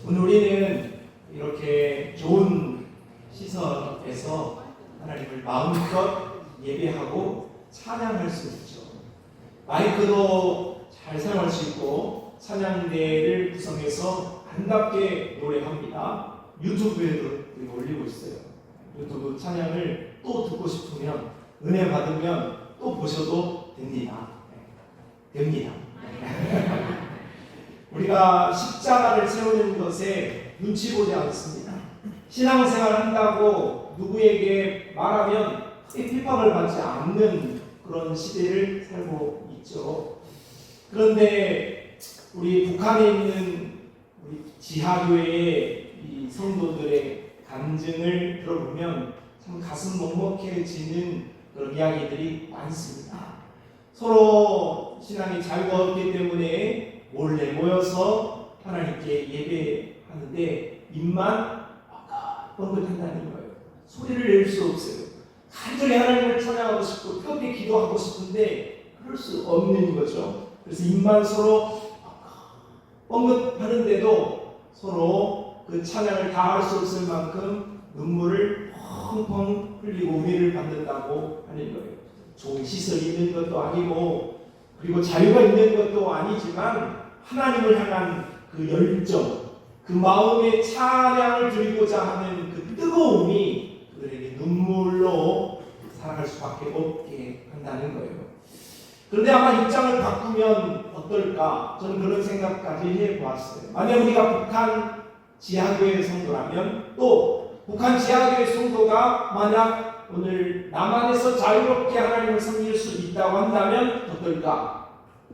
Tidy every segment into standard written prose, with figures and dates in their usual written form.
오늘 우리는 이렇게 좋은 시설에서 하나님을 마음껏 예배하고 찬양할 수 있죠. 마이크도 잘 사용할 수 있고 찬양대를 구성해서 아름답게 노래합니다. 유튜브에도 올리고 있어요. 유튜브 찬양을 또 듣고 싶으면 은혜 받으면 또 보셔도 됩니다. 됩니다. 우리가 십자가를 세우는 것에 눈치 보지 않습니다. 신앙생활 한다고 누구에게 말하면 핍박을 받지 않는 그런 시대를 살고 있죠. 그런데 우리 북한에 있는 우리 지하교회의 이 성도들의 간증을 들어보면 참 가슴 먹먹해지는 그런 이야기들이 많습니다. 서로 신앙이 잘 먹었기 때문에 몰래 모여서 하나님께 예배하는데 입만 뻥긋한다는 거예요. 소리를 낼 수 없어요. 간절히 하나님을 찬양하고 싶고 뜨겁게 기도하고 싶은데 그럴 수 없는 거죠. 그래서 입만 서로 뻥긋하는데도 서로 그 찬양을 다 할 수 없을 만큼 눈물을 펑펑 흘리고 은혜를 받는다고 하는 거예요. 좋은 시설이 있는 것도 아니고 그리고 자유가 있는 것도 아니지만 하나님을 향한 그 열정, 그 마음의 찬양을 드리고자 하는 그 뜨거움이 그들에게 눈물로 살아갈 수밖에 없게 한다는 거예요. 그런데 아마 입장을 바꾸면 어떨까? 저는 그런 생각까지 해보았어요. 만약 우리가 북한 지하교회 성도라면 또 북한 지하교회 성도가 만약 오늘 남한에서 자유롭게 하나님을 섬길 수 있다고 한다면 어떨까?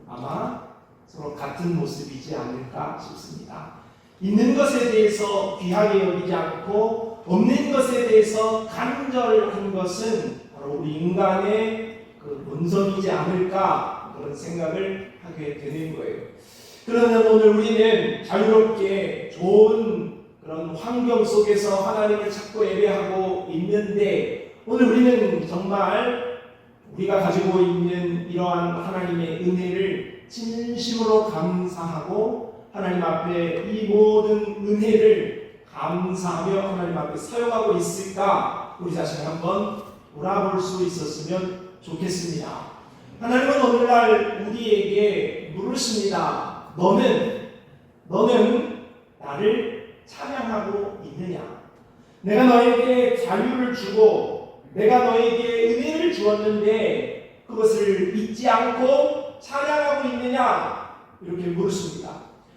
아마 서로 같은 모습이지 않을까 싶습니다. 있는 것에 대해서 귀하게 여기지 않고 없는 것에 대해서 간절한 것은 바로 우리 인간의 그 본성이지 않을까 그런 생각을 하게 되는 거예요. 그러면 오늘 우리는 자유롭게 좋은 그런 환경 속에서 하나님을 찾고 예배하고 있는데 오늘 우리는 정말 우리가 가지고 있는 이러한 하나님의 은혜를 진심으로 감사하고 하나님 앞에 이 모든 은혜를 감사하며 하나님 앞에 사용하고 있을까 우리 자신을 한번 돌아볼 수 있었으면 좋겠습니다. 하나님은 오늘날 우리에게 물으십니다. 너는 나를 찬양하고 있느냐? 내가 너에게 자유를 주고 내가 너에게 은혜를 주었는데 그것을 잊지 않고 찬양하고 있느냐? 이렇게 물으십니다.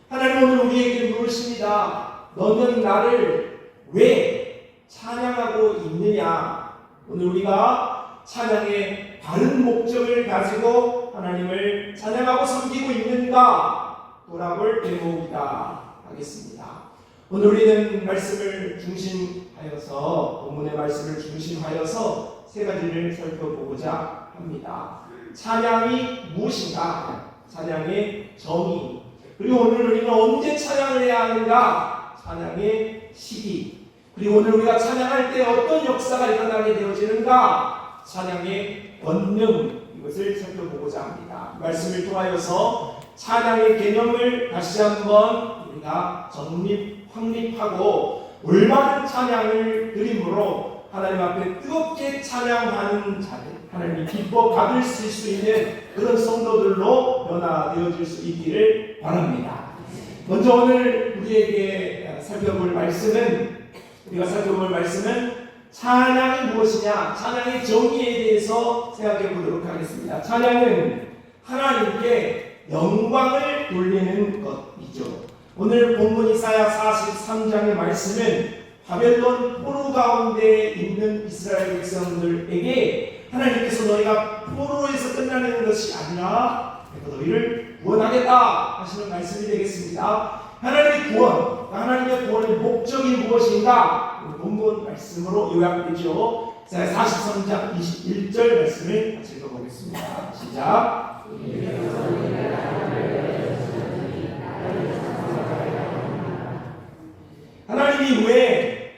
하나님 오늘 우리에게 물으십니다. 너는 나를 왜 찬양하고 있느냐? 오늘 우리가 찬양의 바른 목적을 가지고 하나님을 찬양하고 섬기고 있는가? 돌아볼 대목이다 하겠습니다. 오늘 우리는 말씀을 중심하여서 본문의 말씀을 중심하여서 세 가지를 살펴보고자 합니다. 찬양이 무엇인가? 찬양의 정의. 그리고 오늘 우리는 언제 찬양을 해야 하는가? 찬양의 시기. 그리고 오늘 우리가 찬양할 때 어떤 역사가 일어나게 되어지는가? 찬양의 권능. 이것을 살펴보고자 합니다. 말씀을 통하여서 찬양의 개념을 다시 한번 우리가 확립하고 올바른 찬양을 드림으로 하나님 앞에 뜨겁게 찬양하는 자들, 하나님이 기뻐 받을 수 있는 그런 성도들로 변화되어질 수 있기를 바랍니다. 먼저 오늘 우리가 살펴볼 말씀은 찬양이 무엇이냐? 찬양의 정의에 대해서 생각해 보도록 하겠습니다. 찬양은 하나님께 영광을 돌리는 것이죠. 오늘 본문 이사야 43장의 말씀은 바벨론 포로 가운데 있는 이스라엘 백성들에게 하나님께서 너희가 포로에서 끝나는 것이 아니라 내가 너희를 구원하겠다 하시는 말씀이 되겠습니다. 하나님의 구원의 목적이 무엇인가? 본문 말씀으로 요약되죠. 이사야 43장 21절 말씀을 같이 읽어보겠습니다. 시작. 하나님이 왜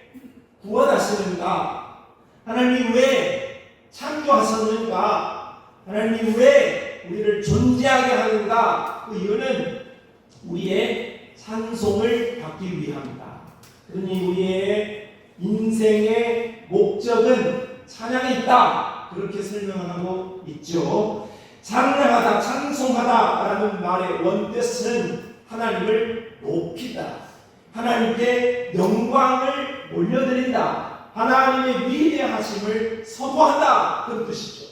구원하시는가? 하나님이 왜 창조하셨는가? 하나님이 왜 우리를 존재하게 하는가? 그 이유는 우리의 찬송을 받기 살기 위함이다. 그러니 우리의 인생의 목적은 찬양에 있다. 그렇게 설명하고 있죠. 찬양하다, 찬송하다라는 말의 원뜻은 하나님을 높이다, 하나님께 영광을 올려드린다, 하나님의 위대하심을 선포한다, 그런 뜻이죠.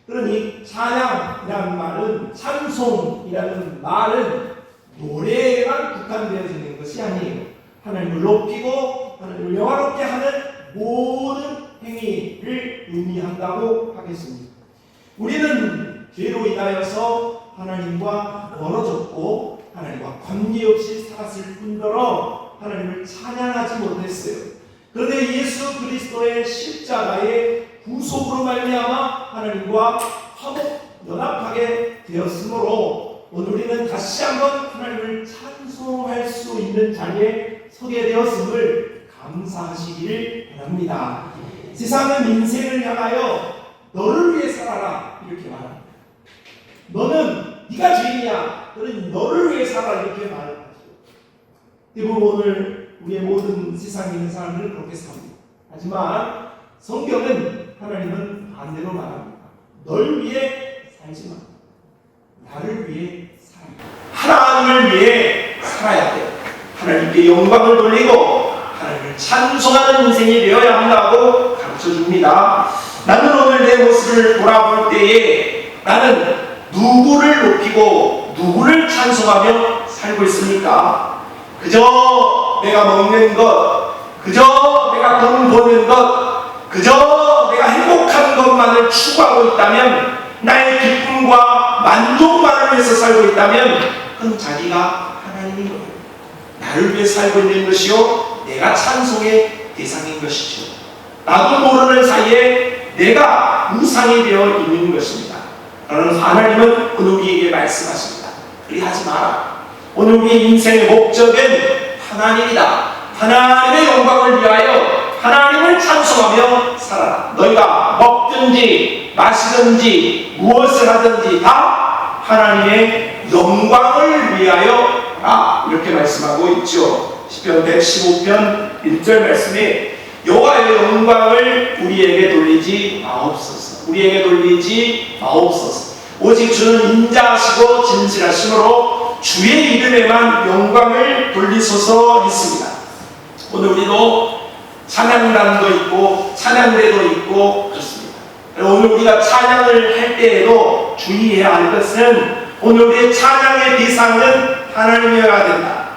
그러니 찬양이라는 말은, 찬송이라는 말은 노래에만 국한되어져 있는 것이 아니에요. 하나님을 높이고 하나님을 영화롭게 하는 모든 행위를 의미한다고 하겠습니다. 우리는 죄로 인하여서 하나님과 멀어졌고 하나님과 관계없이 살았을 뿐더러 하나님을 찬양하지 못했어요. 그런데 예수 그리스도의 십자가의 구속으로 말미암아 하나님과 화목 연합하게 되었으므로 오늘 우리는 다시 한번 하나님을 찬송할 수 있는 자리에 서게 되었음을 감사하시기를 바랍니다. 세상은 인생을 향하여 너를 위해 살아라 이렇게 말합니다. 너는 네가 죄인이야, 그러니 너를 위해 살아라 이렇게 말하죠. 대부분 오늘 우리의 모든 세상에 있는 사람들은 그렇게 삽니다. 하지만 성경은, 하나님은 반대로 말합니다. 널 위해 살지 마, 나를 위해 살아야 돼. 하나님을 위해 살아야 돼. 하나님께 영광을 돌리고 하나님을 찬송하는 인생이 되어야 한다고 가르쳐줍니다. 나는 오늘 내 모습을 돌아볼 때에 나는 누구를 높이고 누구를 찬송하며 살고 있습니까? 그저 내가 먹는 것, 그저 내가 돈 버는 것, 그저 내가 행복한 것만을 추구하고 있다면, 나의 기쁨과 만족만을 위해서 살고 있다면 그건 자기가 하나님인 거예요. 나를 위해 살고 있는 것이요, 내가 찬송의 대상인 것이죠. 나도 모르는 사이에 내가 우상이 되어 있는 것입니다. 그러나 하나님은 오늘 우리에게 말씀하십니다. 그리하지 마라. 오늘 우리의 인생의 목적은 하나님이다. 하나님의 영광을 위하여 하나님을 찬송하며 살아라. 너희가 먹든지 마시든지 무엇을 하든지 다 하나님의 영광을 위하여라, 이렇게 말씀하고 있죠. 시편 115편 1절 말씀에 여호와의 영광을 우리에게 돌리지 마옵소서. 우리에게 돌리지 마옵소서. 오직 주는 인자하시고 진실하심으로 주의 이름에만 영광을 돌리소서 했습니다. 오늘 우리도 찬양단도 있고 찬양대도 있고 그렇습니다. 오늘 우리가 찬양을 할 때에도 주의해야 할 것은, 오늘 우리의 찬양의 대상은 하나님이어야 된다.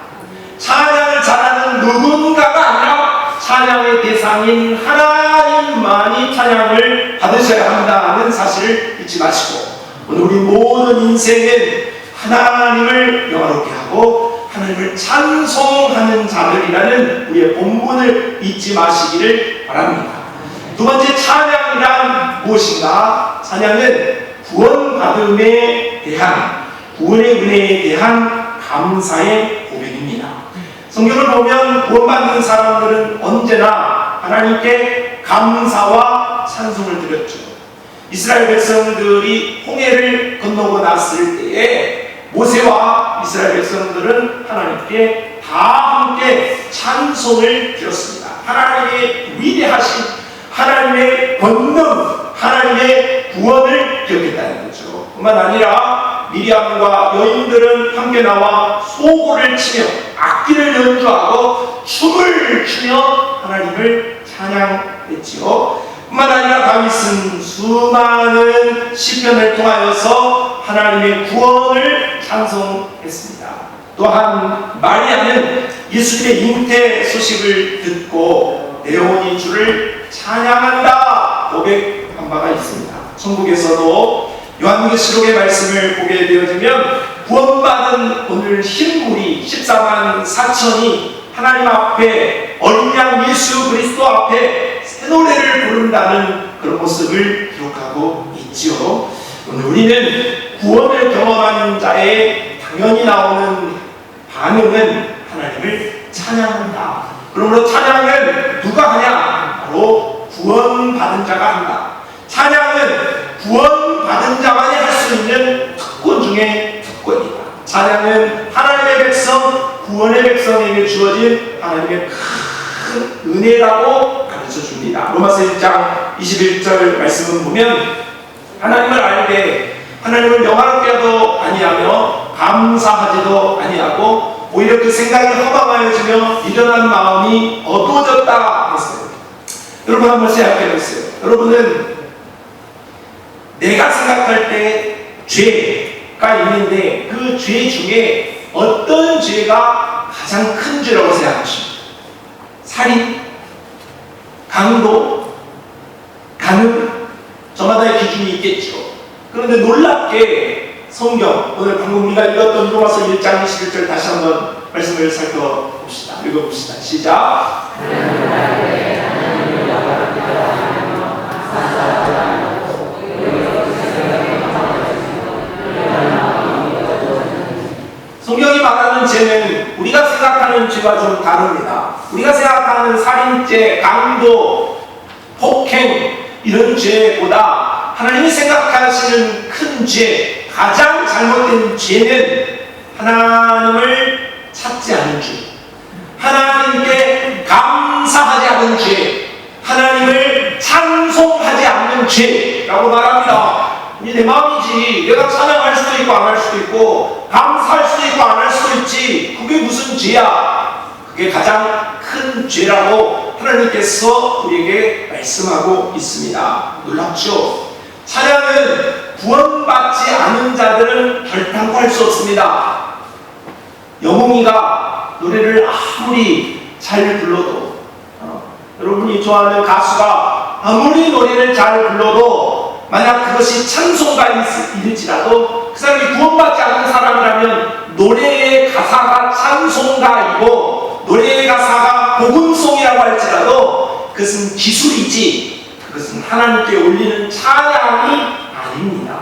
찬양을 잘하는 누군가가 아니라 찬양의 대상인 하나님만이 찬양을 받으셔야 한다는 사실을 잊지 마시고, 오늘 우리 모든 인생은 하나님을 영화롭게 하고 하나님을 찬송하는 자들이라는 우리의 본분을 잊지 마시기를 바랍니다. 두 번째, 찬양이란 무엇인가? 찬양은 구원받음에 대한, 구원의 은혜에 대한 감사의 고백입니다. 성경을 보면 구원받는 사람들은 언제나 하나님께 감사와 찬송을 드렸죠. 이스라엘 백성들이 홍해를 건너고 났을 때에 모세와 이스라엘 백성들은 하나님께 다 함께 찬송을 드렸습니다. 하나님의 위대하신, 하나님의 권능, 하나님의 구원을 기억했다는 거죠. 뿐만 아니라 미리암과 여인들은 함께 나와 소고를 치며 악기를 연주하고 춤을 추며 하나님을 찬양했지요. 뿐만 아니라 다윗은 수많은 시편을 통하여서 하나님의 구원을 찬송했습니다. 또한 마리아는 예수님의 잉태 소식을 듣고 내 영혼이 주를 찬양한다 고백한 바가 있습니다. 천국에서도 요한계시록의 말씀을 보게 되어지면 구원받은 오늘 흰물이 14만 4천이 하나님 앞에, 어린 양 예수 그리스도 앞에 새 노래를 부른다는 그런 모습을 기록하고 있지요. 오늘 우리는 구원을 경험한 자의 당연히 나오는 반응은 하나님을 찬양한다. 그러므로 찬양은 누가 하냐? 바로 구원받은 자가 한다. 찬양은 구원받은 자만이 할 수 있는 특권 중에 특권이다. 찬양은 하나님의 백성, 구원의 백성에게 주어진 하나님의 큰 은혜라고 가르쳐 줍니다. 로마서 1장 21절 말씀을 보면 하나님을 알되 하나님을 영화롭게도 아니하며 감사하지도 아니하고 오히려 그 생각이 허망하여지며 미련한 마음이 어두워졌다 했어요. 여러분 한번 생각해 보세요. 여러분은 내가 생각할 때 죄가 있는데 그 죄 중에 어떤 죄가 가장 큰 죄라고 생각하십니까? 살인, 강도, 간음, 저마다의 기준이 있겠죠. 그런데 놀랍게 성경, 오늘 방금 우리가 읽었던 로마서 1장 21절 다시 한번 말씀을 살펴봅시다. 읽어봅시다. 시작. 성경이 말하는 죄는 우리가 생각하는 죄와 좀 다릅니다. 우리가 생각하는 살인죄, 강도, 폭행 이런 죄보다 하나님이 생각하시는 큰 죄, 가장 잘못된 죄는 하나님을 찾지 않은 죄, 하나님께 감사하지 않은 죄, 하나님을 찬송하지 않는 죄라고 말합니다. 이게 내 마음이지. 내가 찬양할 수도 있고 안 할 수도 있고 감사할 수도 있고 안 할 수도 있지. 그게 무슨 죄야? 그게 가장 큰 죄라고 하나님께서 우리에게 말씀하고 있습니다. 놀랍죠? 찬양은 구원받지 않은 자들은 결단코 할 수 없습니다. 영웅이가 노래를 아무리 잘 불러도 여러분이 좋아하는 가수가 아무리 노래를 잘 불러도 만약 그것이 찬송가일지라도 그 사람이 구원받지 않는 사람이라면 노래의 가사가 찬송가이고 노래의 가사가 복음송이라고 할지라도 그것은 기술이지 그것은 하나님께 올리는 찬양이 아닙니다.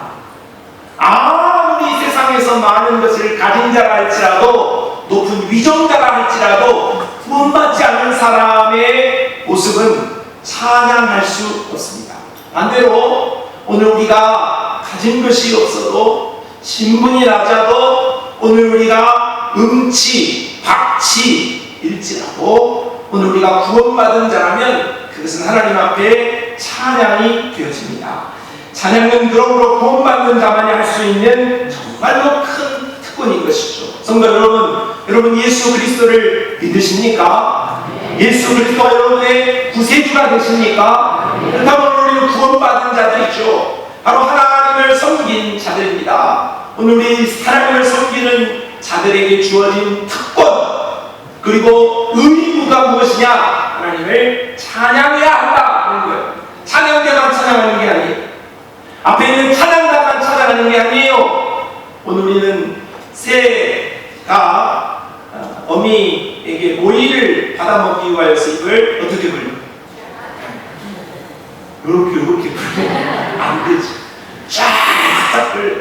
아무리 세상에서 많은 것을 가진 자라 할지라도 높은 위정자라 할지라도 구원받지 않는 사람의 모습은 찬양할 수 없습니다. 반대로 오늘 우리가 가진 것이 없어도 신분이 낮아도 오늘 우리가 음치, 박치일지라도 오늘 우리가 구원받은 자라면 그것은 하나님 앞에 찬양이 되어집니다. 찬양은 그러므로 구원받는 자만이 할 수 있는 정말로 큰 특권인 것이죠. 성도 여러분 예수 그리스도를 믿으십니까? 예수 그리스도가 여러분의 구세주가 되십니까? 그렇다면 우리는 구원받은 자들이죠. 바로 하나님을 섬긴 자들입니다. 오늘 우리 하나님을 섬기는 자들에게 주어진 특권 그리고 의무가 무엇이냐? 하나님을 찬양해야 한다는 거예요. 찬양대만 찬양하는 게 아니에요. 앞에 있는 찬양단만 찬양하는 게 아니에요. 오늘 우리는 새가 어미에게 모이를 받아먹기 위하여서 입을 어떻게 불려? 이렇게 불려. 안 되지. 쫙 불려.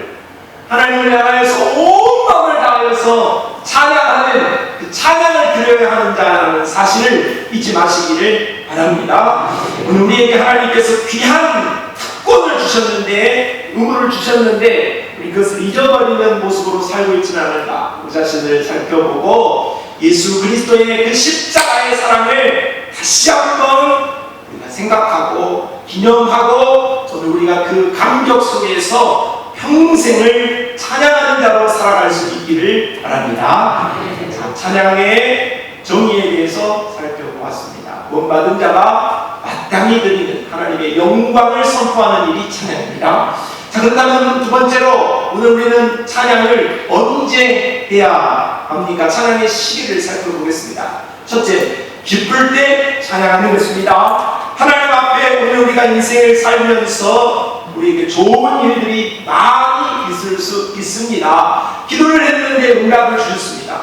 하나님을 향하여서 온 마음을 다하여서 찬양하는 그 찬양을 드려야 하는 자라는 사실을 잊지 마시기를 바랍니다. 오늘 우리에게 하나님께서 귀한 특권을 주셨는데 의무를 주셨는데 우리 그것을 잊어버리는 모습으로 살고 있지는 않은가 우리 자신을 살펴보고 예수 그리스도의 그 십자가의 사랑을 다시 한번 우리가 생각하고 기념하고 오늘 우리가 그 감격 속에서 평생을 찬양하는 자로 살아갈 수 있기를 바랍니다. 자, 찬양의 정의에 대해서 살펴보았습니다. 구원받은 자가 마땅히 드리는 하나님의 영광을 선포하는 일이 찬양입니다. 자, 그렇다면 두 번째로 오늘 우리는 찬양을 언제 해야 합니까? 찬양의 시기를 살펴보겠습니다. 첫째, 기쁠 때 찬양하는 것입니다. 하나님 앞에 오늘 우리가 인생을 살면서 우리에게 좋은 일들이 많이 있을 수 있습니다. 기도를 했는데 응답을 주셨습니다.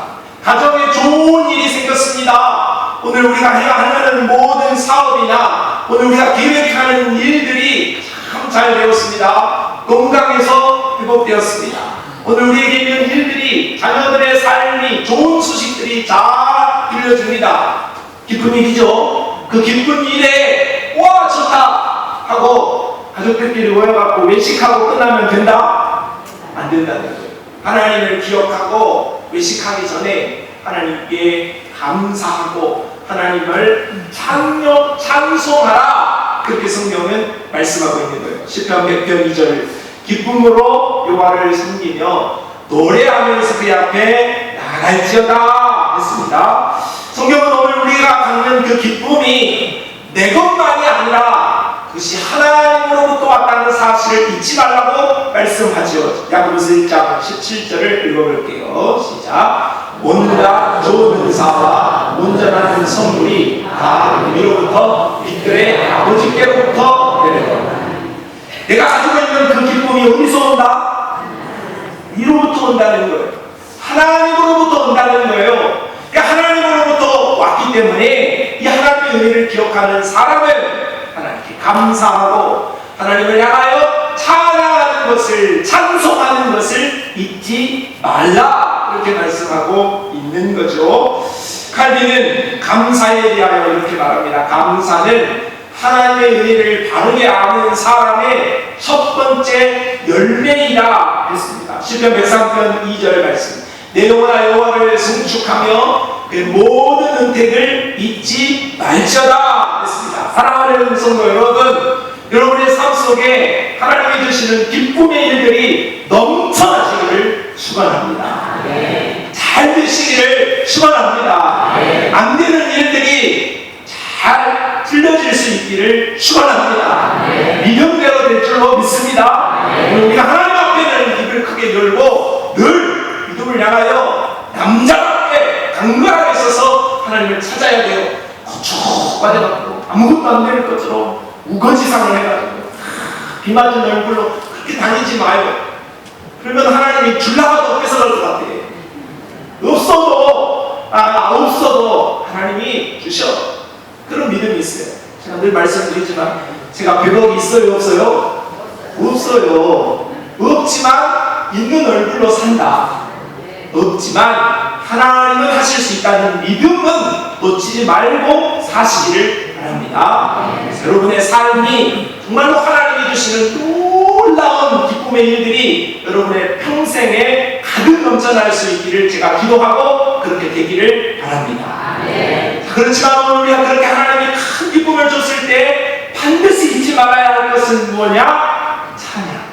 가정에 좋은 일이 생겼습니다. 오늘 우리가 해야 하는 모든 사업이나 오늘 우리가 계획하는 일들이 참 잘 되었습니다. 건강에서 회복되었습니다. 오늘 우리에게 있는 일들이 자녀들의 삶이 좋은 소식들이 잘 들려줍니다. 기쁜 일이죠. 그 기쁜 일에 와 좋다 하고 가족들끼리 모여갖고 외식하고 끝나면 된다? 안 된다는 거예요. 하나님을 기억하고 외식하기 전에 하나님께 감사하고 하나님을 찬송하라. 그렇게 성경은 말씀하고 있는 거예요. 시편 100편 2절 기쁨으로 여호와를 섬기며 노래하면서 그의 앞에 나갈지어다 했습니다. 성경은 오늘 우리가 갖는 그 기쁨이 내 것만이 아니라 그것이 하나님으로부터 왔다는 사실을 잊지 말라고 말씀하죠. 야고보서 1장 17절을 읽어볼게요. 시작. 온갖 좋은 은사와 온전한 선물이 다 위로부터 빛들의 아버지께로부터 내려온다. 내가 가지고 있는 그 기쁨이 어디서 온다? 위로부터 온다는 거예요. 하나님으로부터 온다는 거예요. 그러니까 하나님으로부터 왔기 때문에 이 하나님의 은혜를 기억하는 사람은 하나님께 감사하고 하나님을 향하여 찬양하는 것을, 찬송하는 것을 잊지 말라. 이렇게 말씀하고 있는 거죠. 칼빈은 감사에 대하여 이렇게 말합니다. 감사는 하나님의 은혜를 바르게 아는 사람의 첫 번째 열매이다 했습니다. 시편 103편 2절 말씀. 내 영혼아 여호와를 송축하며 그 모든 은택을 잊지 말지어다 했습니다. 사랑하는 성도 여러분, 여러분의 삶 속에 하나님이 주시는 기쁨의 일들이 넘쳐나시기를 축원합니다. 잘 되시기를 축원합니다. 안 되는 일들이 잘 풀려질 수 있기를 축원합니다. 믿음대로 될 줄로 믿습니다. 우리가 하나님 앞에는 입을 크게 열고 늘 믿음을 향하여 남자답게 강건하게 서서 하나님을 찾아야 돼요. 거쳐가지고 아무것도 안 되는 것처럼 우거지상을 해가지고 비 맞은 얼굴로 그렇게 다니지 마요. 그러면 하나님이 줄라가도 뺏어갈 것 같아요. 없어도 하나님이 주셔. 그런 믿음이 있어요. 제가 늘 말씀드리지만 제가 100억이 있어요 없어요? 없어요. 없지만 있는 얼굴로 산다. 없지만 하나님은 하실 수 있다는 믿음은 놓치지 말고 사시기를 바랍니다. 여러분의 삶이 정말로 하나님이 주시는 놀라운 기쁨의 일들이 여러분의 평생에 가득 넘쳐날 수 있기를 제가 기도하고 그렇게 되기를 바랍니다. 그렇지만 오늘 우리가 그렇게 하나님이 큰 기쁨을 줬을 때 반드시 잊지 말아야 할 것은 뭐냐? 찬양.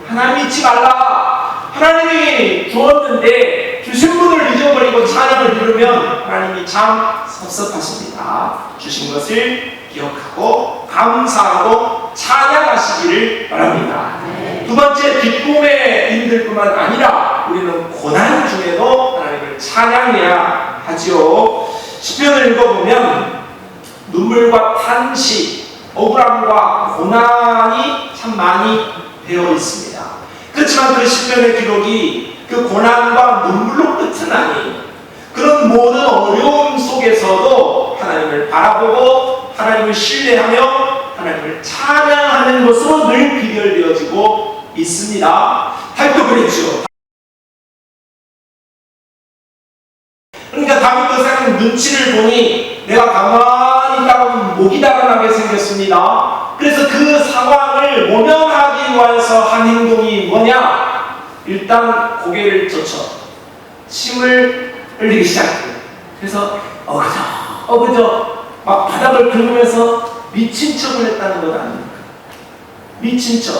하나님 잊지 말라. 하나님이 주었는데 주신 분을 잊어버리고 찬양을 부르면 하나님이 참 섭섭하십니다. 주신 것을 기억하고 감사하고 찬양하시기를 바랍니다. 두 번째, 기쁨의 일들뿐만 아니라 우리는 고난 중에도 하나님을 찬양해야 하지요. 시편을 읽어보면 눈물과 탄식, 억울함과 고난이 참 많이 되어 있습니다. 그렇지만 그 시편의 기록이 그 고난과 눈물로 끝은 아니에요. 그런 모든 어려움 속에서도 하나님을 바라보고 하나님을 신뢰하며 하나님을 찬양하는 것으로 늘 비결되어지고 있습니다. 다윗도 그랬죠. 그러니까 다윗도 생각 눈치를 보니 내가 가만히 있다가 목이 달아나게 생겼습니다. 그래서 그 상황을 모면하기 위해서 한 행동이 뭐냐? 일단 고개를 젖혀 침을 흘리기 시작해요. 그래서 어그저 막 바닥을 긁으면서 미친 척을 했다는 것 아닙니까? 미친 척.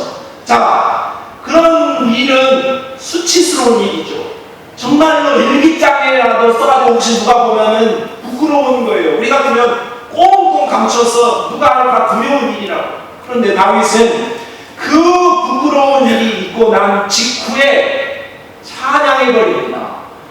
자, 그런 일은 수치스러운 일이죠. 정말로 일기장에라도 써가지고 혹시 누가 보면은 부끄러운 거예요. 우리 같으면 꽁꽁 감춰서 누가 할까 두려운 일이라고. 그런데 다윗은 그 부끄러운 일이 있고 난 직후에 찬양해버립니다.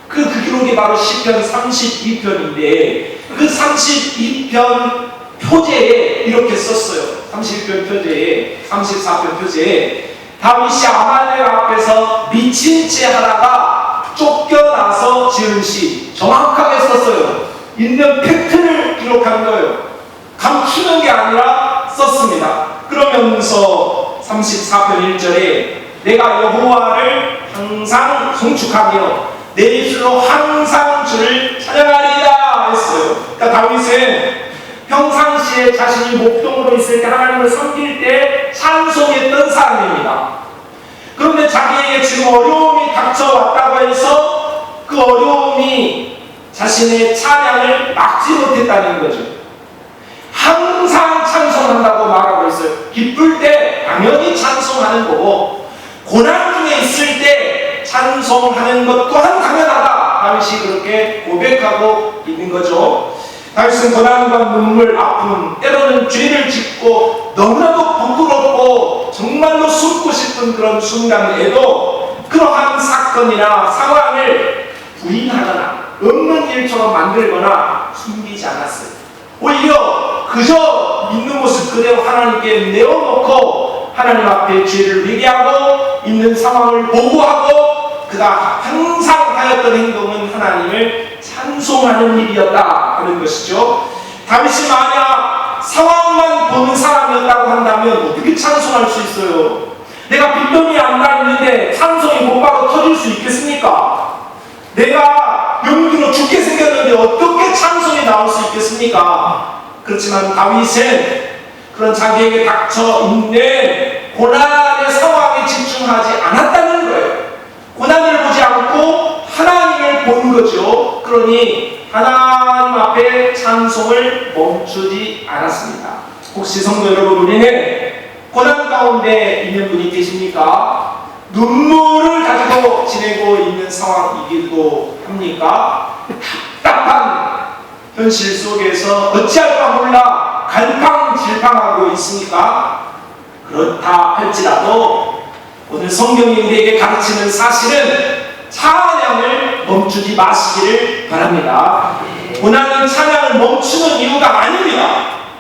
그 기록이 바로 시편 32편인데 그 32편 표제에 이렇게 썼어요. 31편 표제에, 34편 표제에 다윗이 아말렉 앞에서 미친 채 하다가 쫓겨나서 지은 시 정확하게 썼어요. 있는 팩트를 기록한 거예요. 감추는 게 아니라 썼습니다. 그러면서 34편 1절에 내가 여호와를 항상 송축하며 내 입술로 항상 주를 찬양하리라 했어요. 그러니까 다윗은 평상시에 자신이 목동으로 있을 때 하나님을 섬길 때 찬송했던 사람입니다. 그런데 자기에게 지금 어려움이 닥쳐왔다고 해서 그 어려움이 자신의 찬양을 막지 못했다는 거죠. 항상 찬송한다고 말하고 있어요. 기쁠 때 당연히 찬송하는 거고, 고난 중에 있을 때 찬송하는 것 또한 당연하다. 다윗이 그렇게 고백하고 있는 거죠. 다윗은 고난과 눈물, 아픔, 때로는 죄를 짓고 너무나도 부끄럽고 정말로 숨고 싶은 그런 순간에도 그러한 사건이나 상황을 부인하거나 없는 일처럼 만들거나 숨기지 않았어요. 오히려 그저 있는 모습 그대로 하나님께 내어놓고 하나님 앞에 죄를 회개하고 있는 상황을 보고하고 그가 항상 하였던 행동은 하나님을 찬송하는 일이었다 하는 것이죠. 다윗이 만약 상황만 보는 사람이었다고 한다면 어떻게 찬송할 수 있어요? 내가 빚더미 안 나있는데 찬송이 곧바로 터질 수 있겠습니까? 내가 병들어 죽게 생겼는데 어떻게 찬송이 나올 수 있겠습니까? 그렇지만 다윗은 그런 자기에게 닥쳐 있는 고난의 상황에 집중하지 않았다는 거예요. 고난을 보지 않고 하나님을 본 거죠. 그러니 하나님 앞에 찬송을 멈추지 않았습니다. 혹시 성도 여러분, 우리는 고난 가운데 있는 분이 계십니까? 눈물을 가지고 지내고 있는 상황이기도 합니까? 답답한 현실 속에서 어찌할까 몰라 갈팡질팡하고 있습니까? 그렇다 할지라도 오늘 성경이 우리에게 가르치는 사실은 찬양을 멈추지 마시기를 바랍니다. 고난은 찬양을 멈추는 이유가 아닙니다.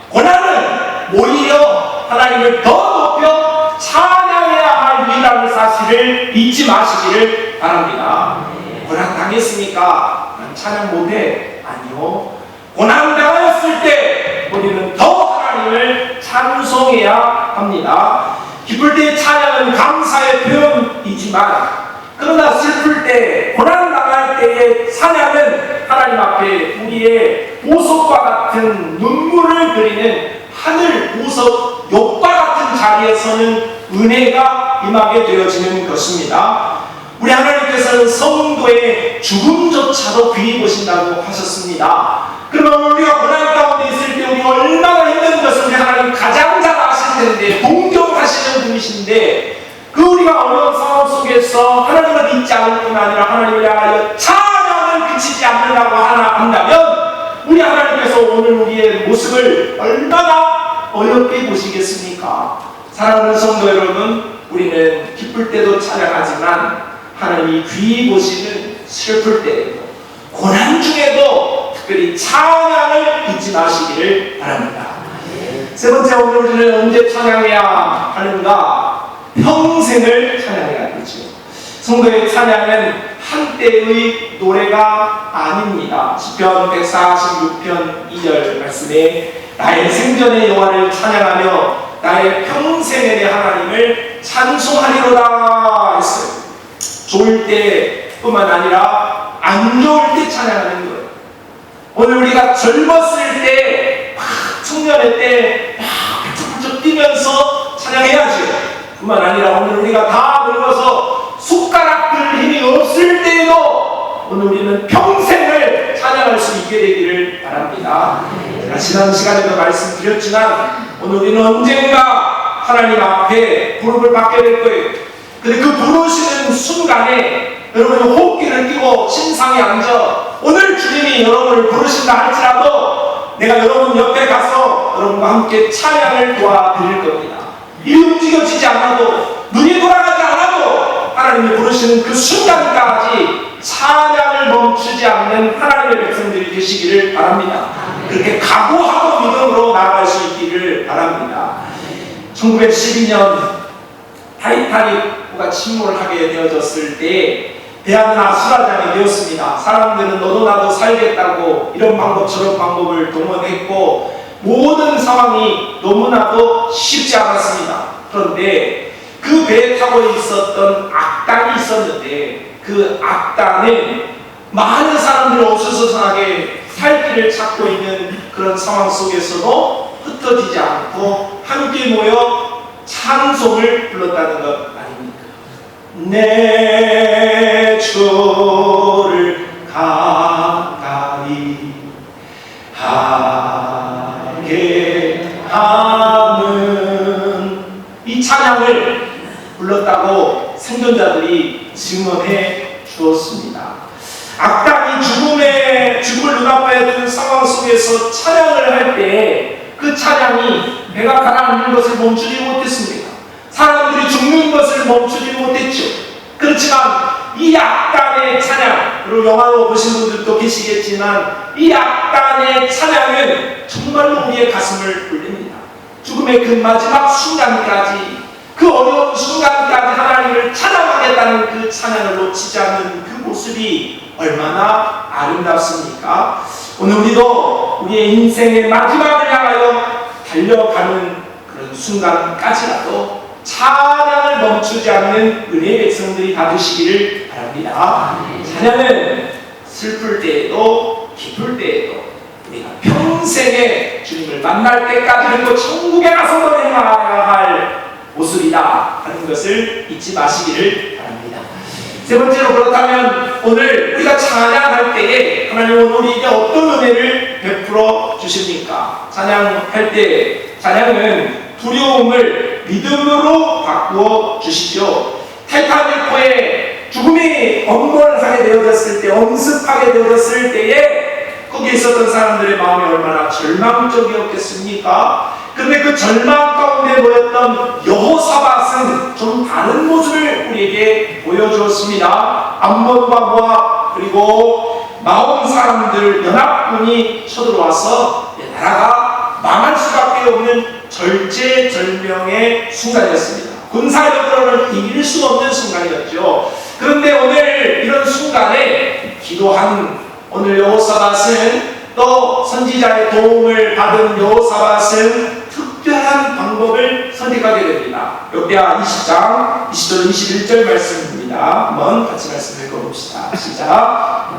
고난은 오히려 하나님을 더 높여 찬양해야 할 일이라는 사실을 잊지 마시기를 바랍니다. 고난 당했습니까? 난 찬양 못해? 아니요. 고난 당하였을 때 우리는 더 하나님을 찬송해야 합니다. 기쁠 때의 찬양은 감사의 표현이지만, 그러나 슬플 때, 고난 당할 때의 찬양은 하나님 앞에 우리의 보석과 같은 눈물을 그리는 하늘 보석 욕과 같은 자리에서는 은혜가 임하게 되어지는 것입니다. 우리 하나님께서는 성도의 죽음조차도 귀히 보신다고 하셨습니다. 그러면 우리가 고난 가운데 있을 때 우리 얼마나 힘든 것을 우리 하나님 가장 잘 아실 텐데, 동정하시는 분이신데, 그 우리가 어려운 상황 속에서 하나님을 잊지 않을 뿐 아니라 하나님을 향하여 찬양을 그치지 않는다고 한다면 우리 하나님께서 오늘 우리의 모습을 얼마나 어렵게 보시겠습니까? 사랑하는 성도 여러분, 우리는 기쁠 때도 찬양하지만 하나님이 귀히 보시는 슬플 때에도 고난 중에도 특별히 찬양을 잊지 마시기를 바랍니다. 세 번째, 오늘 우리는 언제 찬양해야 하는가? 평생을 찬양해야 되죠. 성도의 찬양은 한때의 노래가 아닙니다. 시편 146편 2절 말씀에 나의 생전의 여호와를 찬양하며 나의 평생의 내 하나님을 찬송하리로다 했어요. 좋을 때뿐만 아니라 안 좋을 때 찬양하는 거예요. 오늘 우리가 젊었을 때, 청년의 때 막 뛰면서 찬양해야죠. 뿐만 아니라 오늘 우리가 다 늙어서 숟가락 들 힘이 없을 때에도 오늘 우리는 평생을 찬양할 수 있게 되기를 바랍니다. 제가 지난 시간에도 말씀드렸지만 오늘 우리는 언젠가 하나님 앞에 부름을 받게 될 거예요. 근데 그 부르시는 순간에 여러분이 호흡기를 끼고 신상에 앉아 오늘 주님이 여러분을 부르신다 할지라도 내가 여러분 옆에 가서 여러분과 함께 찬양을 도와드릴 겁니다. 이 움직여지지 않아도, 눈이 돌아가지 않아도 하나님이 부르시는 그 순간까지 찬양을 멈추지 않는 하나님의 백성들이 되시기를 바랍니다. 그렇게 각오하고 믿음으로 나아갈 수 있기를 바랍니다. 1912년 타이타닉호가 침몰하게 되어졌을 때 대안은 아수라장이 되었습니다. 사람들은 너도 나도 살겠다고 이런 방법 저런 방법을 동원했고 모든 상황이 너무나도 쉽지 않았습니다. 그런데 그 배에 타고 있었던 악단이 있었는데 그 악단은 많은 사람들이 어수선하게 살 길을 찾고 있는 그런 상황 속에서도 흩어지지 않고 함께 모여 찬송을 불렀다는 것 아닙니까? 내 주를 가까이 찬양을 불렀다고 생존자들이 증언해 주었습니다. 악당이 죽음을 눈앞에 둔 상황 속에서 찬양을 할 때 그 찬양이 배가 가라앉는 것을 멈추지 못했습니다. 사람들이 죽는 것을 멈추지 못했죠. 그렇지만 이 악단의 찬양, 그리고 영화로 보신 분들도 계시겠지만 이 악단의 찬양은 정말로 우리의 가슴을 울립니다. 죽음의 그 마지막 순간까지, 그 어려운 순간까지 하나님을 찬양하겠다는 그 찬양을 놓치지 않는 그 모습이 얼마나 아름답습니까? 오늘 우리도 우리의 인생의 마지막을 향하여 달려가는 그런 순간까지라도 찬양을 멈추지 않는 은혜의 백성들이 다 되시기를 바랍니다. 찬양은 슬플 때에도 기쁠 때에도 우리가 평생에 주님을 만날 때까지, 그리고 천국에 가서도 행하여야 할 모습이다 하는 것을 잊지 마시기를 바랍니다. 세 번째로, 그렇다면 오늘 우리가 찬양할 때에 하나님은 우리에게 어떤 은혜를 베풀어 주십니까? 찬양할 때 찬양은 두려움을 믿음으로 바꾸어 주시죠. 타이타닉호에 죽음이 엄벌하게 되어졌을 때, 엄습하게 되어졌을 때에 거기에 있었던 사람들의 마음이 얼마나 절망적이었겠습니까? 근데 그 절망 가운데 모였던 여호사밧은 좀 다른 모습을 우리에게 보여주었습니다. 암몬과 모압 그리고 마온 사람들 연합군이 쳐들어와서 나라가 망할 수밖에 없는 절제절명의 순간이었습니다. 군사력으로는 이길 수 없는 순간이었죠. 그런데 오늘 이런 순간에 기도한 오늘 여호사밧은, 또 선지자의 도움을 받은 여호사밧은 특별한 방법을 선택하게 됩니다. 역대하 20장 20절 21절 말씀입니다. 한번 같이 말씀 읽어봅시다. 시작.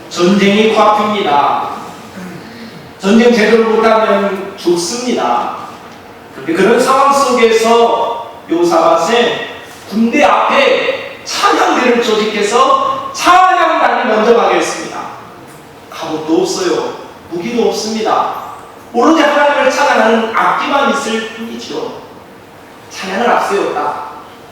전쟁이 코앞입니다. 전쟁 제대로 못하면 죽습니다. 그런 상황 속에서 여호사밧은 군대 앞에 찬양대를 조직해서 찬양단을 먼저 가게 했습니다. 갑옷도 없어요. 무기도 없습니다. 오로지 하나님을 찬양하는 악기만 있을 뿐이죠. 찬양을 앞세웠다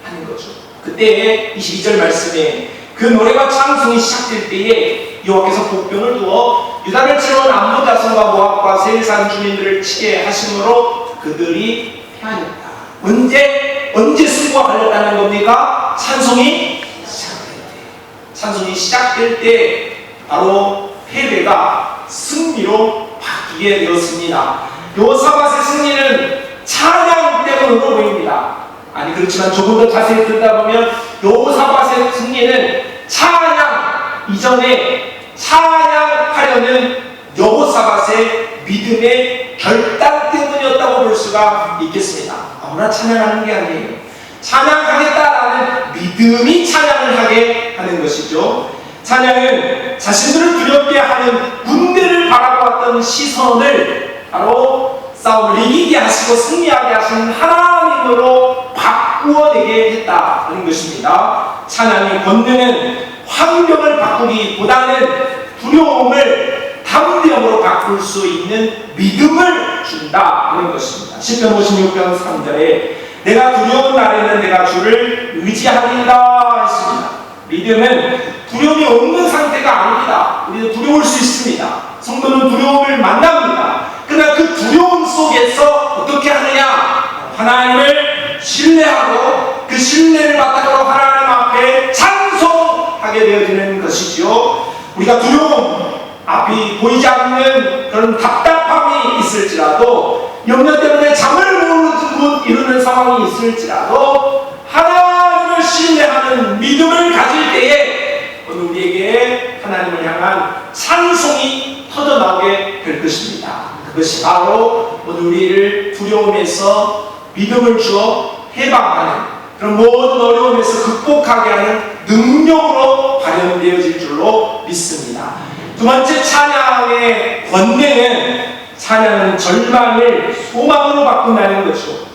하는 거죠. 그때 22절 말씀에 그 노래가 찬송이 시작될 때에 여호와께서 복병을 두어 유다를 치러온 암몬 자손과 모압과 세일산 주민들을 치게 하심으로 그들이 패하였다. 언제 승부하였다는 겁니까? 찬송이 시작될 때. 찬송이 시작될 때 바로 패배가 승리로 바뀌게 되었습니다. 여호사밧의 승리는 찬양 때문으로 보입니다. 아니, 그렇지만 조금 더 자세히 듣다 보면 여호사밧의 승리는 찬양 이전에 찬양하려는 여호사밧의 믿음의 결단 때문이었다고 볼 수가 있겠습니다. 아무나 찬양하는 게 아니에요. 찬양하겠다라는 믿음이 찬양을 하게 하는 것이죠. 찬양은 자신들을 두렵게 하는 군대를 바라보았던 시선을 바로 싸움을 이기게 하시고 승리하게 하시는 하나님으로 바꾸어내게 했다는 것입니다. 찬양의 권능은 환경을 바꾸기보다는 두려움을 담대함으로 바꿀 수 있는 믿음을 준다는 것입니다. 시편 56편 3절에 내가 두려운 날에는 내가 주를 의지하리라 했습니다. 믿음은 두려움이 없는 상태가 아닙니다. 우리도 두려울 수 있습니다. 성도는 두려움을 만납니다. 그러나 그 두려움 속에서 어떻게 하느냐? 하나님을 신뢰하고 그 신뢰를 바탕으로 하나님 앞에 찬송하게 되어지는 것이죠. 우리가 두려움, 앞이 보이지 않는 그런 답답함이 있을지라도, 염려 때문에 잠을 못 이루는 상황이 있을지라도 하나님을 신뢰하는 믿음을 가질 때에 오늘 우리에게 하나님을 향한 찬송이 터져나오게 될 것입니다. 그것이 바로 오늘 우리를 두려움에서 믿음을 주어 해방하는 그런 모든 어려움에서 극복하게 하는 능력으로 발현되어질 줄로 믿습니다. 두 번째 찬양의 권능은 찬양은 절망을 소망으로 바꾼다는 것이죠.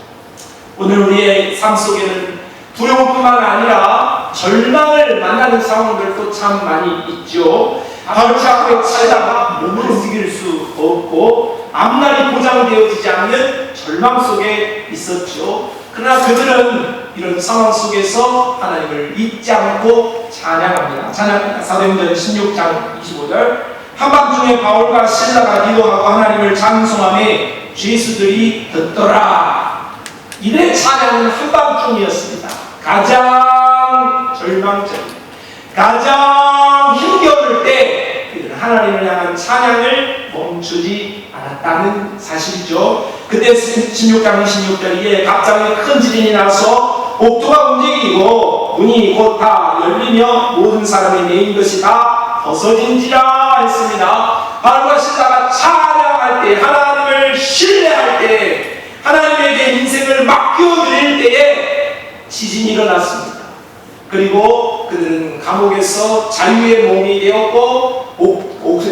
오늘 우리의 삶 속에는 두려움뿐만 아니라 절망을 만나는 상황들도 참 많이 있죠. 바울이 앞에 살다가 몸을 움직일 수 없고 앞날이 보장되어지지 않는 절망 속에 있었죠. 그러나 그들은 이런 상황 속에서 하나님을 잊지 않고 찬양합니다. 사도행전 16장 25절 한밤중에 바울과 실라가 기도하고 하나님을 찬송하며 죄수들이 듣더라. 이들의 찬양은 한밤중이었습니다. 가장 절망적인, 가장 힘겨울 때 그들은 하나님을 향한 찬양을 멈추지 않았다는 사실이죠. 그때 16장 26절에 갑자기 큰 지진이 나서 옥토가 움직이고 문이 곧 다 열리며 모든 사람이 메인 것이 다 벗어진지라 했습니다. 바울과 실라가 찬양할 때, 하나님을 신뢰할 때, 하나님에게 인생을 맡겨드릴 때에 지진이 일어났습니다. 그리고 그들은 감옥에서 자유의 몸이 되었고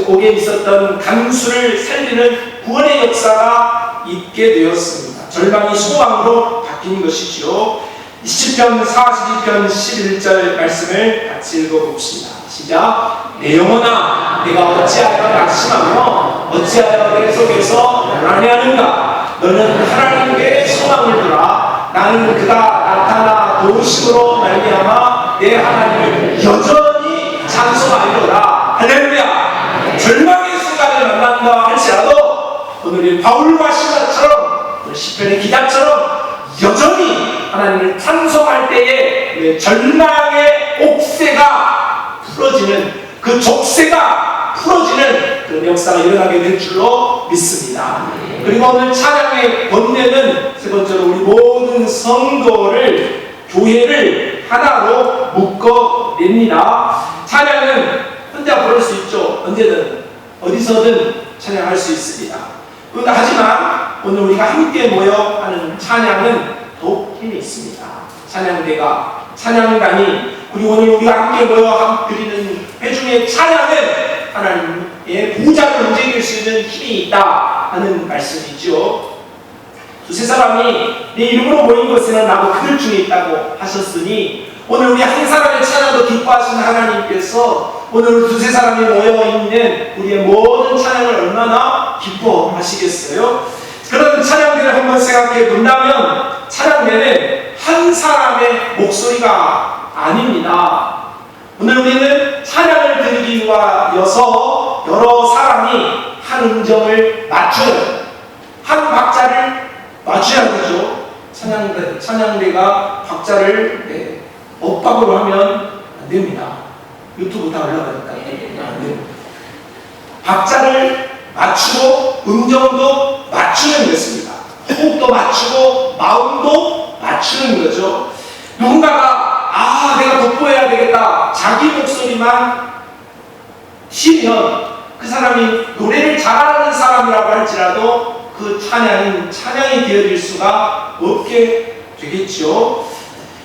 옥에 있었던 간수를 살리는 구원의 역사가 있게 되었습니다. 절망이 소망으로 바뀐 것이죠. 시편 42편 11절 말씀을 같이 읽어봅시다. 시작. 내 영혼아 내가 어찌하여 낙심하며 어찌하여 내 속에서 불안해하는가. 너는 하나님께 소망을 두라. 나는 그가 나타나 도우심으로 말미암아 내 하나님을 여전히 찬송하리로다. 할렐루야. 절망의 순간을 만난다 할지라도 오늘 바울과 실라처럼 시편의 기자처럼 여전히 하나님을 찬송할 때에 절망의 옥새가 풀어지는, 그 족쇄가 풀어지는 그런 역사가 일어나게 될 줄로 믿습니다. 그리고 오늘 찬양의 본내는 세 번째로 우리 모든 성도를, 교회를 하나로 묶어냅니다. 찬양은 혼자 부를 수 있죠. 언제든 어디서든 찬양할 수 있습니다. 하지만 오늘 우리가 함께 모여 하는 찬양은 더욱 힘이 있습니다. 찬양대가, 찬양단이, 그리고 오늘 우리가 함께 모여 드리는 회중의 찬양은 하나님의 보좌를 움직일 수 있는 힘이 있다 하는 말씀이죠. 두세 사람이 내 이름으로 모인 곳에는 나도 그들 중에 있다고 하셨으니 오늘 우리 한 사람의 찬양도 기뻐하시는 하나님께서 오늘 두세 사람이 모여있는 우리의 모든 찬양을 얼마나 기뻐하시겠어요? 그런 찬양들을 한번 생각해 본다면 찬양대는 한 사람의 목소리가 아닙니다. 오늘 우리는 찬양을 드리기 위하여서 여러 사람이 한 음정을 맞춰요. 한 박자를 맞춰야 되죠. 찬양대가 박자를 엇박으로 하면 안 됩니다. 유튜브 다 올라가니까 안 됩니다. 박자를 맞추고 음정도 맞추는 것입니다. 호흡도 맞추고 마음도 맞추는 거죠. 누군가가 내가 돋보여야 되겠다 자기 목소리만 쉬면 그 사람이 노래를 잘하는 사람이라고 할지라도 그 찬양이 되어질 수가 없게 되겠죠.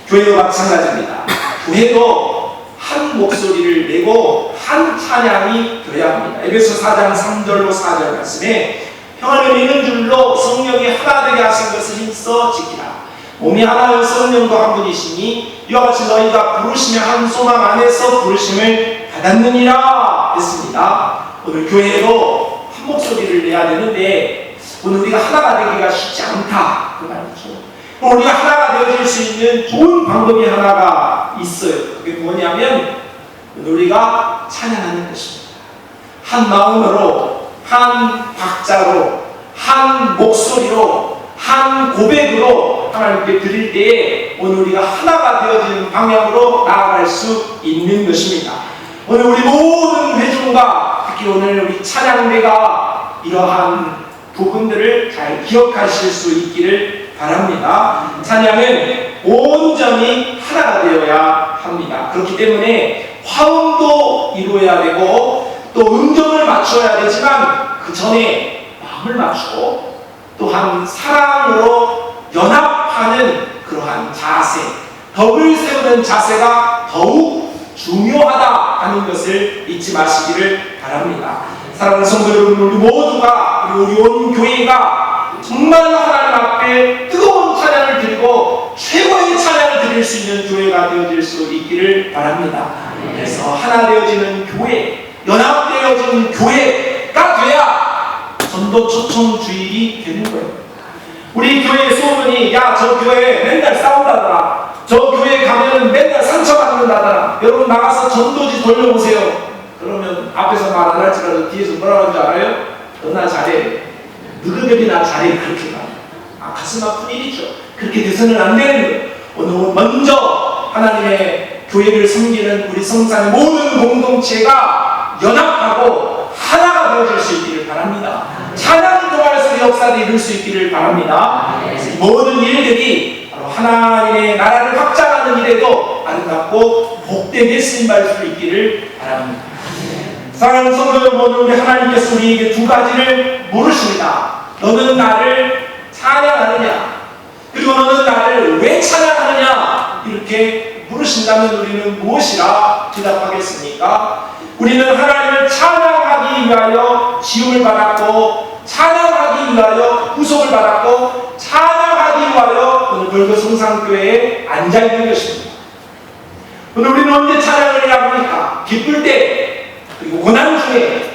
교회도 마찬가지입니다. 교회도 한 목소리를 내고 한 찬양이 되어야 합니다. 에베소 4장 3절로 4절 말씀에 평안을 이루는 줄로 성령이 하나 되게 하신 것을 힘써 지키라. 몸이 하나여 성령도 한 분이시니 이와 같이 너희가 부르심의 한 소망 안에서 부르심을 받았느니라 했습니다. 오늘 교회도 한 목소리를 내야 되는데 오늘 우리가 하나가 되기가 쉽지 않다 그 말이죠. 우리가 하나가 되어질 수 있는 좋은 방법이 하나가 있어요. 그게 뭐냐면 우리가 찬양하는 것입니다. 한 마음으로, 한 박자로, 한 목소리로, 한 고백으로 하나님께 드릴 때에 오늘 우리가 하나가 되어지는 방향으로 나아갈 수 있는 것입니다. 오늘 우리 모든 회중과 특히 오늘 우리 찬양대가 이러한 부분들을 잘 기억하실 수 있기를 바랍니다. 찬양은 온전히 하나가 되어야 합니다. 그렇기 때문에 화음도 이루어야 되고 또 음정을 맞춰야 되지만 그 전에 마음을 맞추고 또한 사랑으로 연합하는 그러한 자세, 덕을 세우는 자세가 더욱 중요하다 하는 것을 잊지 마시기를 바랍니다. 사랑하는 성도 여러분, 우리 모두가, 우리 온 교회가 정말 하나님 앞에 뜨거운 찬양을 드리고 최고의 찬양을 드릴 수 있는 교회가 되어질 수 있기를 바랍니다. 그래서 하나 되어지는 교회, 연합되어지는 교회가 돼야 전도 초청 주일이 되는 거예요. 우리 교회 소문이, 야, 저 교회 맨날 싸운다더라, 저 교회 가면은 맨날 상처받는다더라, 여러분 나가서 전도지 돌려보세요. 그러면 앞에서 말 안 할지라도 뒤에서 뭐라고 하는 줄 알아요? 너 잘해, 너희들이 나 잘해, 그렇게 가. 가슴 아픈 일이죠. 그렇게 돼서는 안 되는 거예요. 오늘 먼저 하나님의 교회를 섬기는 우리 성산의 모든 공동체가 연합하고 하나가 되어질 수 있기를 바랍니다. 찬양을 통해서 역사를 이룰 수 있기를 바랍니다. 그래서 이 모든 일들이 바로 하나님의 나라를 확장하는 일에도 아름답고 복되게 쓰임받을 수 있기를 바랍니다. 사랑하는 성도 여러분, 우리 하나님께서 우리에게 두 가지를 물으십니다. 너는 나를 찬양하느냐? 그리고 너는 나를 왜 찬양하느냐? 이렇게 물으신다면 우리는 무엇이라 대답하겠습니까? 우리는 하나님을 찬양하기 위하여 지음을 받았고, 찬양하기 위하여 구속을 받았고, 찬양하기 위하여 오늘 벌교 성산교회에 앉아있는 것입니다. 오늘 우리는 언제 찬양을 해야 합니까? 기쁠 때, 그리고 고난 중에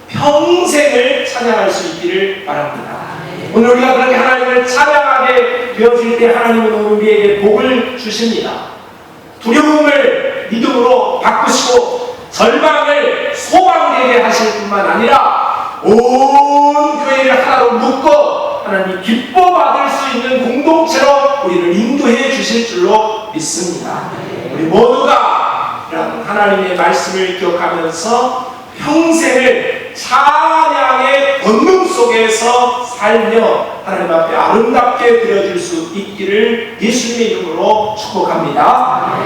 평생을 찬양할 수 있기를 바랍니다. 오늘 우리가 그렇게 하나님을 찬양하게 되어질 때 하나님은 우리에게 복을 주십니다. 두려움을 믿음으로 바꾸시고 절망을 소망되게 하실 뿐만 아니라 온 교회를 하나로 묶어 하나님 기뻐받을 수 있는 공동체로 우리를 인도해 주실 줄로 믿습니다. 우리 모두가 이런 하나님의 말씀을 기억하면서 평생을 찬양의 권능 속에서 살며 하나님 앞에 아름답게 드려질 수 있기를 예수님의 이름으로 축복합니다.